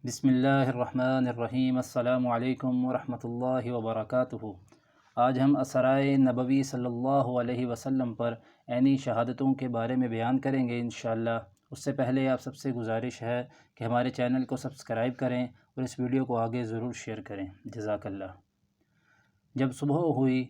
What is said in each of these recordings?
بسم اللہ الرحمن الرحیم۔ السلام علیکم ورحمۃ اللہ وبرکاتہ۔ آج ہم اسرائے نبوی صلی اللہ علیہ وسلم پر عینی شہادتوں کے بارے میں بیان کریں گے انشاءاللہ۔ اس سے پہلے آپ سب سے گزارش ہے کہ ہمارے چینل کو سبسکرائب کریں اور اس ویڈیو کو آگے ضرور شیئر کریں، جزاک اللہ۔ جب صبح ہوئی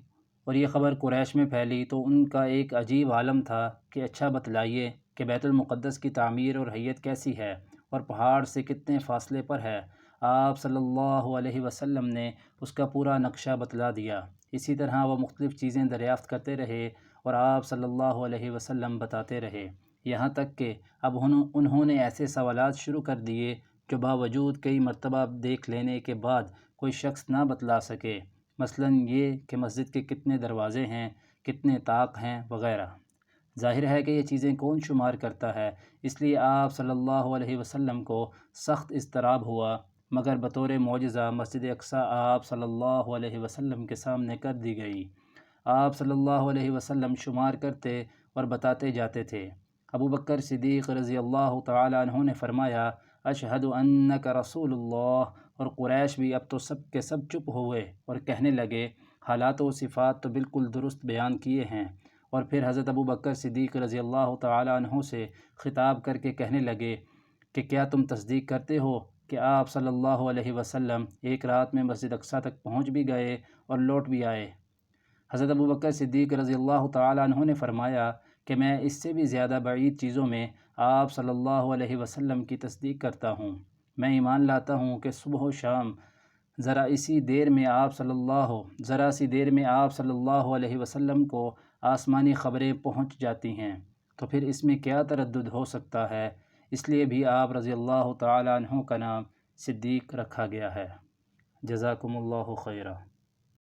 اور یہ خبر قریش میں پھیلی تو ان کا ایک عجیب عالم تھا کہ اچھا بتلائیے کہ بیت المقدس کی تعمیر اور حیت کیسی ہے اور پہاڑ سے کتنے فاصلے پر ہے۔ آپ صلی اللہ علیہ وسلم نے اس کا پورا نقشہ بتلا دیا۔ اسی طرح وہ مختلف چیزیں دریافت کرتے رہے اور آپ صلی اللہ علیہ وسلم بتاتے رہے، یہاں تک کہ اب انہوں نے ایسے سوالات شروع کر دیے جو باوجود کئی مرتبہ دیکھ لینے کے بعد کوئی شخص نہ بتلا سکے، مثلا یہ کہ مسجد کے کتنے دروازے ہیں، کتنے طاق ہیں وغیرہ۔ ظاہر ہے کہ یہ چیزیں کون شمار کرتا ہے، اس لیے آپ صلی اللہ علیہ وسلم کو سخت اضطراب ہوا، مگر بطور معجزہ مسجد اقصیٰ آپ صلی اللہ علیہ وسلم کے سامنے کر دی گئی۔ آپ صلی اللہ علیہ وسلم شمار کرتے اور بتاتے جاتے تھے۔ ابو بکر صدیق رضی اللہ تعالیٰ عنہ نے فرمایا، اشہد انک رسول اللہ، اور قریش بھی اب تو سب کے سب چپ ہوئے اور کہنے لگے، حالات و صفات تو بالکل درست بیان کیے ہیں۔ اور پھر حضرت ابو بکر صدیق رضی اللہ تعالیٰ عنہ سے خطاب کر کے کہنے لگے کہ کیا تم تصدیق کرتے ہو کہ آپ صلی اللہ علیہ وسلم ایک رات میں مسجد اقصیٰ تک پہنچ بھی گئے اور لوٹ بھی آئے؟ حضرت ابو بکر صدیق رضی اللہ تعالیٰ عنہ نے فرمایا کہ میں اس سے بھی زیادہ بعید چیزوں میں آپ صلی اللہ علیہ وسلم کی تصدیق کرتا ہوں۔ میں ایمان لاتا ہوں کہ صبح و شام ذرا سی دیر میں آپ صلی اللہ علیہ وسلم کو آسمانی خبریں پہنچ جاتی ہیں، تو پھر اس میں کیا تردد ہو سکتا ہے؟ اس لیے بھی آپ رضی اللہ تعالیٰ عنہ کا نام صدیق رکھا گیا ہے۔ جزاکم اللہ خیرہ۔